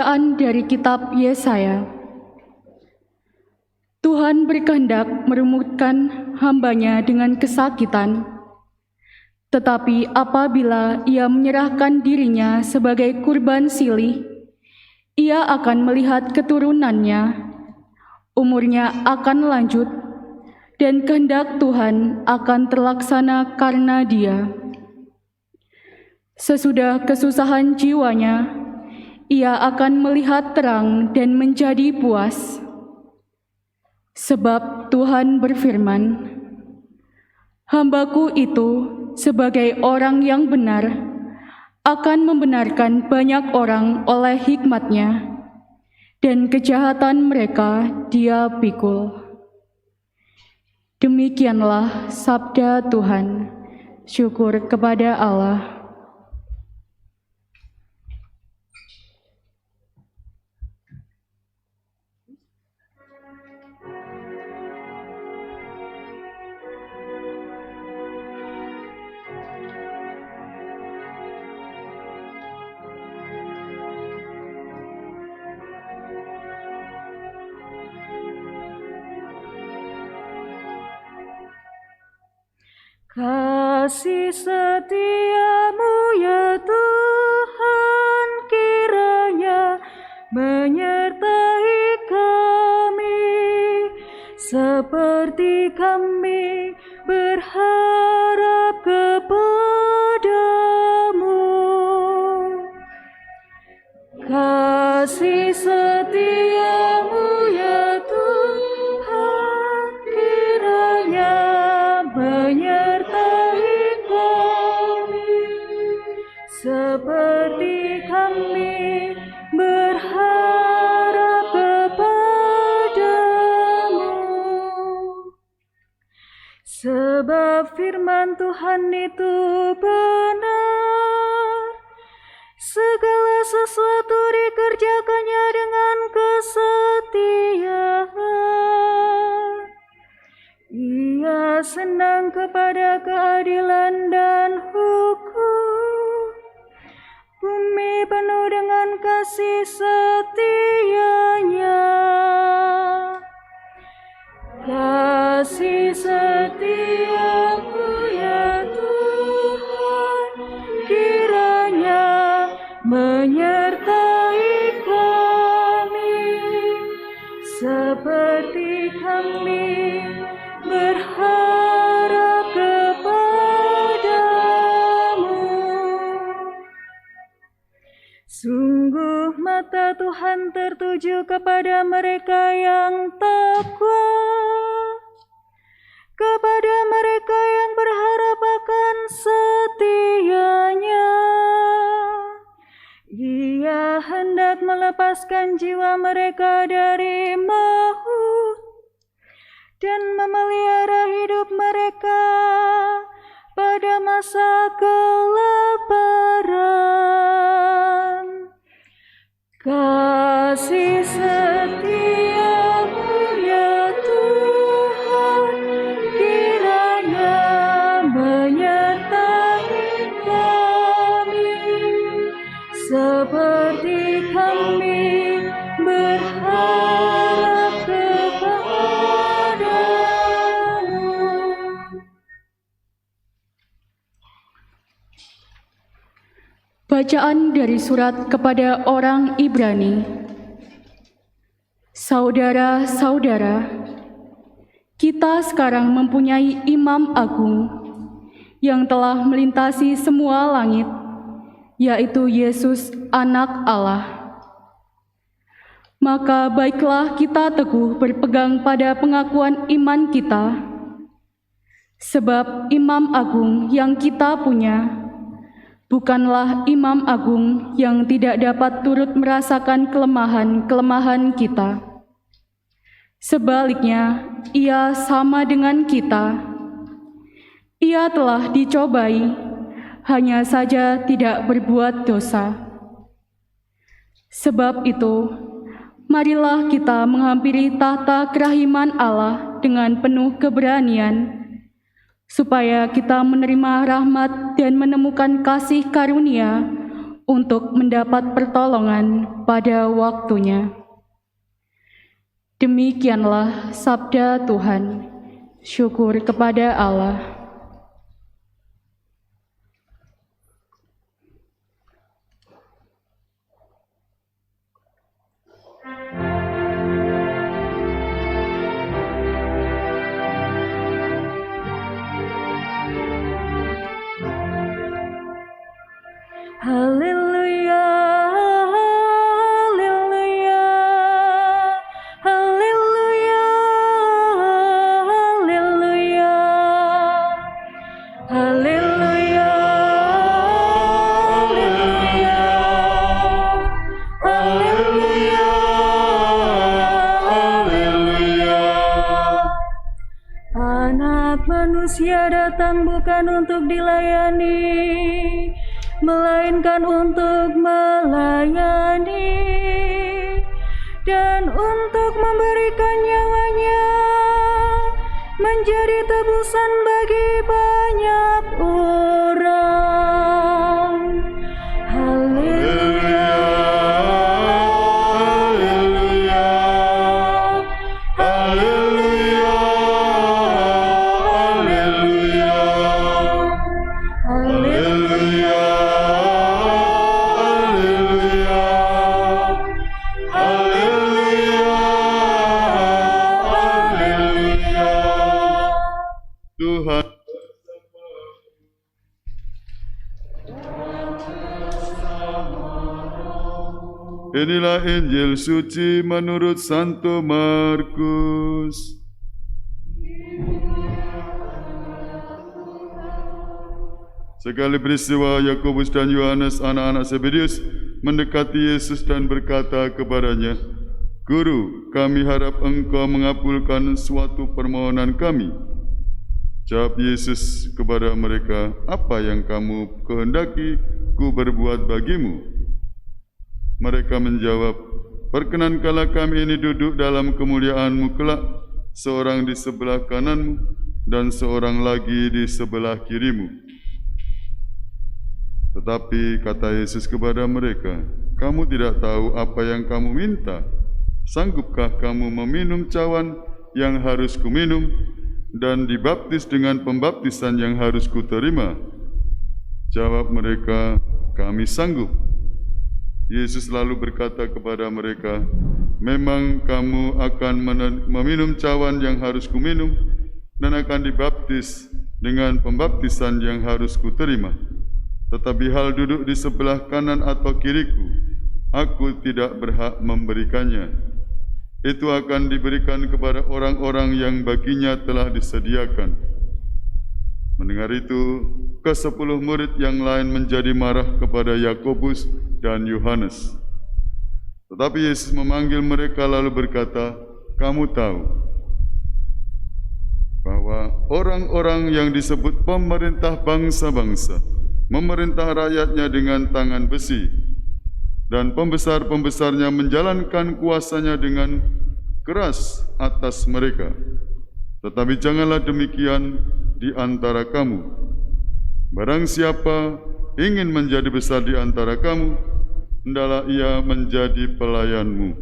Bacaan dari kitab Yesaya. Tuhan berkehendak merumutkan hamba-Nya dengan kesakitan, tetapi apabila Ia menyerahkan dirinya sebagai kurban silih, Ia akan melihat keturunannya, umurnya akan lanjut, dan kehendak Tuhan akan terlaksana karena Dia. Sesudah kesusahan jiwanya, Ia akan melihat terang dan menjadi puas. Sebab Tuhan berfirman, "Hamba-Ku itu sebagai orang yang benar akan membenarkan banyak orang oleh hikmat-Nya, dan kejahatan mereka Dia pikul." Demikianlah sabda Tuhan. Syukur kepada Allah. Kasih setia-Mu ya Tuhan, kiranya menyertai kami, seperti kami berharap kepada-Mu. Kasih setia-Mu ya Tuhan, kiranya menyertai kami, seperti kami berharap kepada-Mu. Sebab firman Tuhan itu benar, segala sesuatu dikerjakannya dengan kesetiaan. Ia senang kepada keadilan dan hukum, bumi penuh dengan kasih setia-Nya. Kasih setia-Mu ya Tuhan, kiranya menyertai kami, seperti kami berharap kepada-Mu. Sungguh mata Tuhan tertuju kepada mereka yang takwa, kepada mereka yang berharap akan setia-Nya. Ia hendak melepaskan jiwa mereka dari maut dan memelihara hidup mereka pada masa kelaparan. Kasih setia-Mu ya Tuhan, kiranya menyertai kami, seperti kami berharap kepada-Mu. Bacaan dari surat kepada orang Ibrani. Saudara-saudara, kita sekarang mempunyai imam agung yang telah melintasi semua langit, yaitu Yesus, Anak Allah. Maka baiklah kita teguh berpegang pada pengakuan iman kita, sebab imam agung yang kita punya bukanlah imam agung yang tidak dapat turut merasakan kelemahan-kelemahan kita. Sebaliknya, Ia sama dengan kita. Ia telah dicobai, hanya saja tidak berbuat dosa. Sebab itu, marilah kita menghampiri tahta kerahiman Allah dengan penuh keberanian, supaya kita menerima rahmat dan menemukan kasih karunia untuk mendapat pertolongan pada waktunya. Demikianlah sabda Tuhan. Syukur kepada Allah. Haleluya, haleluya, haleluya, haleluya, haleluya, haleluya, haleluya, haleluya. Anak manusia datang bukan untuk dilayani, melainkan untuk melayani dan untuk memberikan nyawanya menjadi tebusan bagi banyak orang. Haleluya, haleluya, haleluya, haleluya, haleluya. Tuhan. Inilah Injil suci menurut Santo Markus. Sekali peristiwa, Yakobus dan Yohanes, anak-anak Zebedeus, mendekati Yesus dan berkata kepadanya, "Guru, kami harap Engkau mengabulkan suatu permohonan kami." Jawab Yesus kepada mereka, "Apa yang kamu kehendaki ku berbuat bagimu?" Mereka menjawab, "Perkenankanlah kami ini duduk dalam kemuliaan-Mu kelak, seorang di sebelah kananmu dan seorang lagi di sebelah kirimu." Tetapi kata Yesus kepada mereka, "Kamu tidak tahu apa yang kamu minta. Sanggupkah kamu meminum cawan yang harus kuminum dan dibaptis dengan pembaptisan yang harus kuterima?" Jawab mereka, "Kami sanggup." Yesus lalu berkata kepada mereka, "Memang kamu akan meminum cawan yang harus kuminum dan akan dibaptis dengan pembaptisan yang harus kuterima. Tetapi hal duduk di sebelah kanan atau kiriku, aku tidak berhak memberikannya. Itu akan diberikan kepada orang-orang yang baginya telah disediakan." Mendengar itu, ke-10 murid yang lain menjadi marah kepada Yakobus dan Yohanes. Tetapi Yesus memanggil mereka lalu berkata, "Kamu tahu bahwa orang-orang yang disebut pemerintah bangsa-bangsa memerintah rakyatnya dengan tangan besi, dan pembesar-pembesarnya menjalankan kuasanya dengan keras atas mereka. Tetapi janganlah demikian di antara kamu. Barang siapa ingin menjadi besar di antara kamu, hendaklah ia menjadi pelayanmu.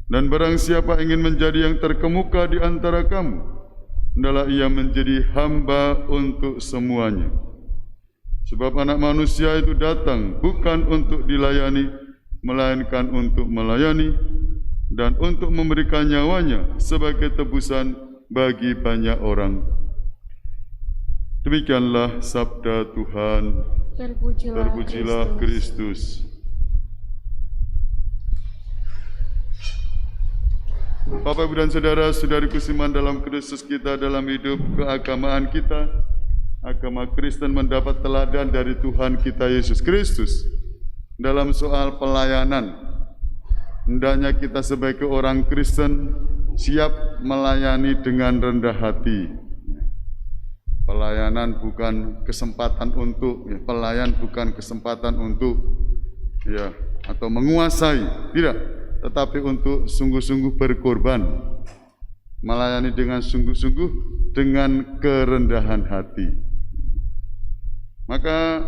Dan barang siapa ingin menjadi yang terkemuka di antara kamu, hendaklah ia menjadi hamba untuk semuanya. Sebab anak manusia itu datang bukan untuk dilayani, melainkan untuk melayani dan untuk memberikan nyawanya sebagai tebusan bagi banyak orang." Demikianlah sabda Tuhan. Terpujilah Kristus. Bapak, Ibu, dan saudara-saudariku seiman dalam Kristus kita, dalam hidup keagamaan kita, agama Kristen mendapat teladan dari Tuhan kita Yesus Kristus dalam soal pelayanan. Hendaknya kita sebagai orang Kristen siap melayani dengan rendah hati. Pelayanan bukan kesempatan untuk, pelayan bukan kesempatan untuk atau menguasai, tidak, tetapi untuk sungguh-sungguh berkorban. Melayani dengan sungguh-sungguh, dengan kerendahan hati. Maka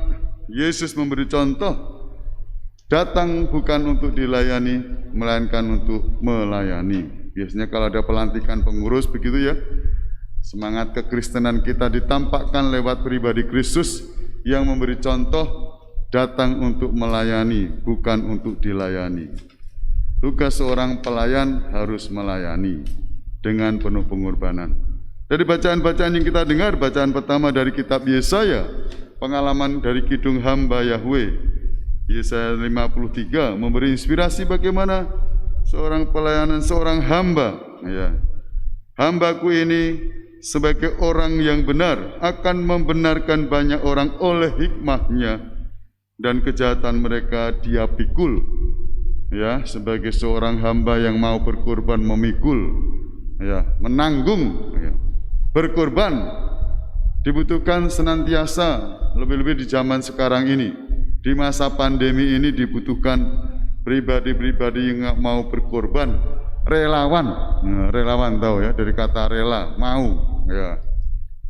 Yesus memberi contoh Datang bukan untuk dilayani, melainkan untuk melayani. Biasanya kalau ada pelantikan pengurus begitu ya, semangat kekristenan kita ditampakkan lewat pribadi Kristus yang memberi contoh, datang untuk melayani, bukan untuk dilayani. Tugas seorang pelayan harus melayani dengan penuh pengorbanan. Dari bacaan-bacaan yang kita dengar, bacaan pertama dari kitab Yesaya, pengalaman dari kidung hamba Yahweh, Yesaya 53 memberi inspirasi bagaimana seorang pelayanan seorang hamba. Ya. Hambaku ini sebagai orang yang benar akan membenarkan banyak orang oleh hikmahnya, dan kejahatan mereka dia pikul. Ya, sebagai seorang hamba yang mau berkorban memikul, ya, menanggung, ya. Berkorban dibutuhkan senantiasa, lebih-lebih di zaman sekarang ini, di masa pandemi ini dibutuhkan pribadi-pribadi yang mau berkorban, relawan. Nah, relawan tahu ya, dari kata rela, mau, ya,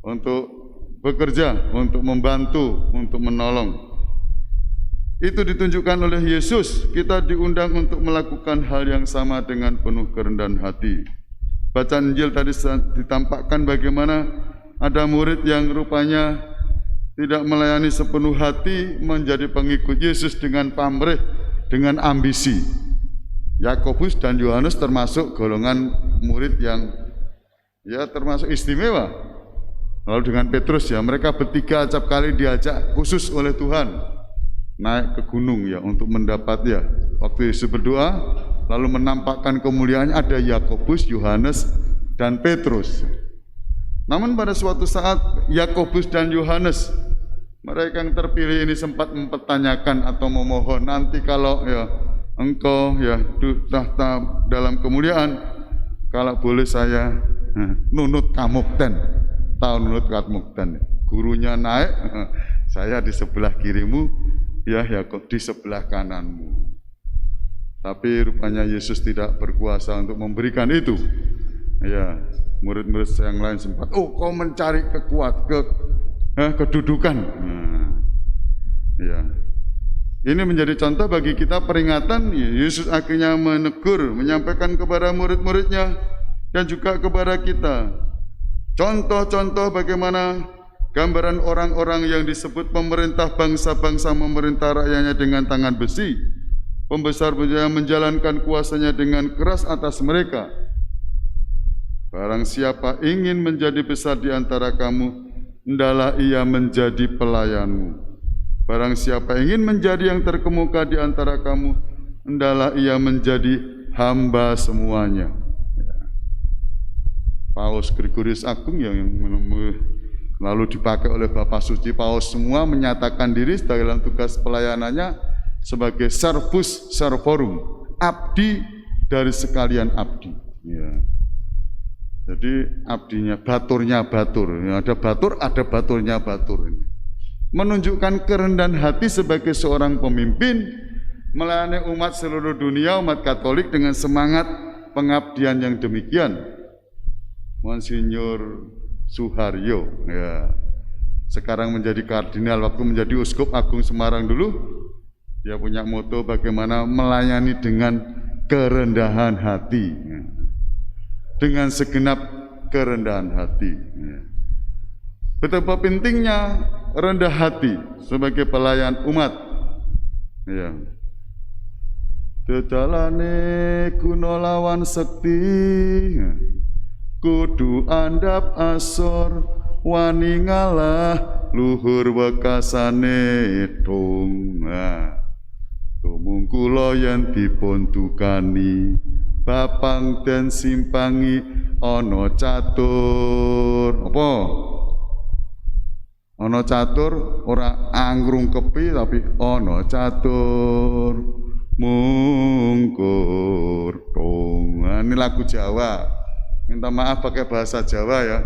untuk bekerja, untuk membantu, untuk menolong. Itu ditunjukkan oleh Yesus. Kita diundang untuk melakukan hal yang sama dengan penuh kerendahan hati. Bacaan Injil tadi ditampakkan bagaimana ada murid yang rupanya tidak melayani sepenuh hati, menjadi pengikut Yesus dengan pamrih, dengan ambisi. Yakobus dan Yohanes termasuk golongan murid yang ya termasuk istimewa. Lalu dengan Petrus ya, mereka bertiga acap kali diajak khusus oleh Tuhan naik ke gunung ya untuk mendapat ya. Waktu Yesus berdoa lalu menampakkan kemuliaannya, ada Yakobus, Yohanes dan Petrus. Namun pada suatu saat Yakobus dan Yohanes, mereka yang terpilih ini sempat mempertanyakan atau memohon, nanti kalau ya engkau ya tahta dalam kemuliaan, kalau boleh saya nunut kamukten. Tahu nunut kamukten? Gurunya naik, saya di sebelah kirimu, ya Yakub di sebelah kananmu. Tapi rupanya Yesus tidak berkuasa untuk memberikan itu. Ya, murid-murid yang lain sempat, oh kau mencari kedudukan. Ya, ini menjadi contoh bagi kita, peringatan. Yesus akhirnya menegur, menyampaikan kepada murid-muridnya dan juga kepada kita contoh-contoh bagaimana gambaran orang-orang yang disebut pemerintah bangsa-bangsa memerintah rakyatnya dengan tangan besi, pembesar yang menjalankan kuasanya dengan keras atas mereka. Barang siapa ingin menjadi besar di antara kamu, hendaklah ia menjadi pelayanmu. Barang siapa ingin menjadi yang terkemuka di antara kamu, hendaklah ia menjadi hamba semuanya. Paus Gregorius Agung yang lalu dipakai oleh Bapak Suci Paus semua menyatakan diri dalam tugas pelayanannya sebagai servus servorum, abdi dari sekalian abdi. Ya. Jadi abdinya, baturnya batur. Ya, ada batur, ada baturnya batur. Menunjukkan kerendahan hati sebagai seorang pemimpin, melayani umat seluruh dunia, umat Katolik dengan semangat pengabdian yang demikian. Monsinyur Suharyo, ya, sekarang menjadi kardinal, waktu menjadi uskup agung Semarang dulu, dia punya moto bagaimana melayani dengan kerendahan hati, ya, dengan segenap kerendahan hati. Ya. Betapa pentingnya rendah hati sebagai pelayan umat. Ya. Dedalane guna lawan sekti, ya. Kudu andap asor wani ngalah luhur wekasane dong. Tumung kula yen dipun dukani bapang den simpangi ana catur. Apa? Ana catur ora angrungkepi tapi ana catur mungkur dong. Ini lagu Jawa. Minta maaf pakai bahasa Jawa ya,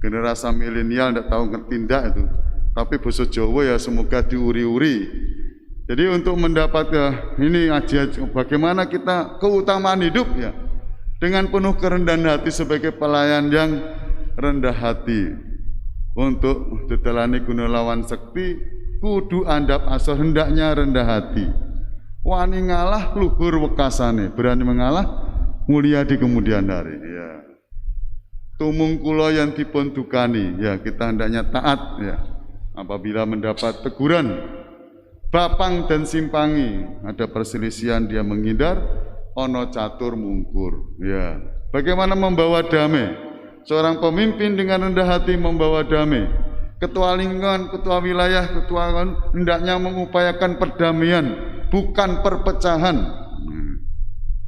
generasi milenial tidak tahu ngetindak itu. Tapi bahasa Jawa ya semoga diuri-uri. Jadi untuk mendapat ya, ini aja bagaimana kita keutamaan hidup ya, dengan penuh kerendahan hati sebagai pelayan yang rendah hati. Untuk dedelani guna lawan sekti, kudu andap asor hendaknya rendah hati. Wani ngalah luhur wekasane, berani mengalah mulia di kemudian hari. Ya. Tumung kula yang dipun dukani, ya kita hendaknya taat ya. Apabila mendapat teguran bapang dan simpangi, ada perselisihan dia menghindar, ono catur mungkur. Ya. Bagaimana membawa damai? Seorang pemimpin dengan rendah hati membawa damai. Ketua lingkungan, ketua wilayah, ketua hendaknya mengupayakan perdamaian, bukan perpecahan.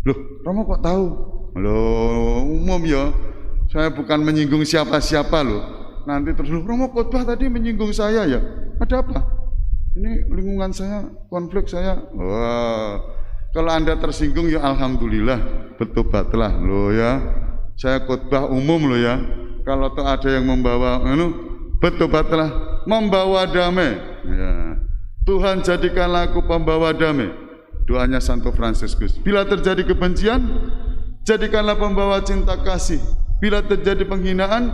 Loh, Romo kok tahu? Loh, umum ya. Saya bukan menyinggung siapa-siapa loh. Nanti terus, Romo khotbah tadi menyinggung saya ya. Ada apa? Ini lingkungan saya, konflik saya. Wah, kalau Anda tersinggung ya alhamdulillah, bertobatlah loh ya. Saya khotbah umum loh ya. Kalau tuh ada yang membawa, bertobatlah, membawa damai. Ya. Tuhan jadikanlah aku pembawa damai. Doanya Santo Fransiskus. Bila terjadi kebencian, jadikanlah pembawa cinta kasih. Bila terjadi penghinaan,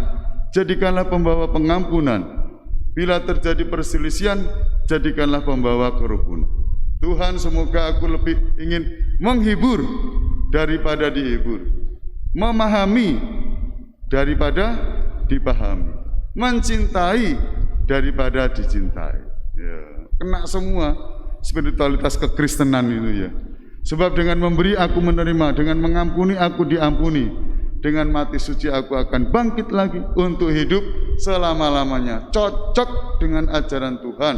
jadikanlah pembawa pengampunan. Bila terjadi perselisihan, jadikanlah pembawa kerukunan. Tuhan, semoga aku lebih ingin menghibur daripada dihibur, memahami daripada dipahami, mencintai daripada dicintai. Ya, kena semua spiritualitas kekristenan itu ya. Sebab dengan memberi aku menerima, dengan mengampuni aku diampuni. Dengan mati suci aku akan bangkit lagi untuk hidup selama-lamanya. Cocok dengan ajaran Tuhan.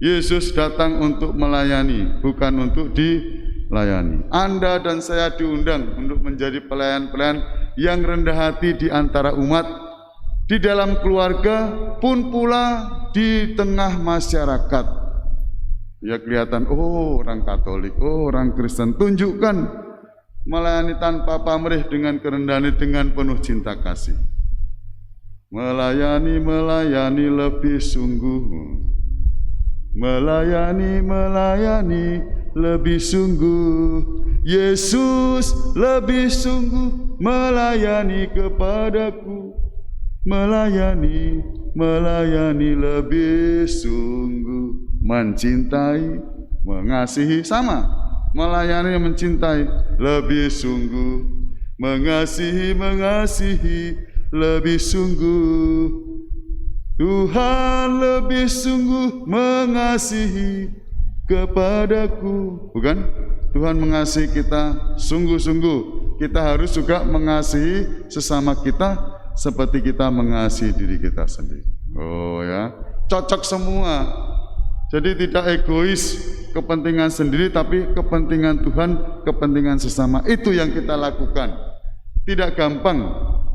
Yesus datang untuk melayani, bukan untuk dilayani. Anda dan saya diundang untuk menjadi pelayan-pelayan yang rendah hati di antara umat, di dalam keluarga pun pula di tengah masyarakat. Ya kelihatan, oh orang Katolik, oh orang Kristen, tunjukkan melayani tanpa pamrih, dengan kerendahan, dengan penuh cinta kasih. Melayani lebih sungguh. Melayani lebih sungguh. Yesus lebih sungguh melayani kepadaku. Melayani lebih sungguh. Mencintai, mengasihi, sama. Melayani, mencintai, lebih sungguh. Mengasihi, lebih sungguh. Tuhan lebih sungguh mengasihi kepadaku. Bukan? Tuhan mengasihi kita sungguh-sungguh. Kita harus juga mengasihi sesama kita seperti kita mengasihi diri kita sendiri. Oh ya, cocok semua. Jadi tidak egois, kepentingan sendiri, tapi kepentingan Tuhan, kepentingan sesama. Itu yang kita lakukan. Tidak gampang,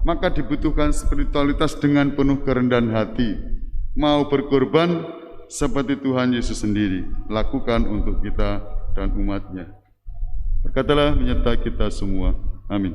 maka dibutuhkan spiritualitas dengan penuh kerendahan hati. Mau berkorban seperti Tuhan Yesus sendiri. Lakukan untuk kita dan umatnya. Berkatalah menyertai kita semua. Amin.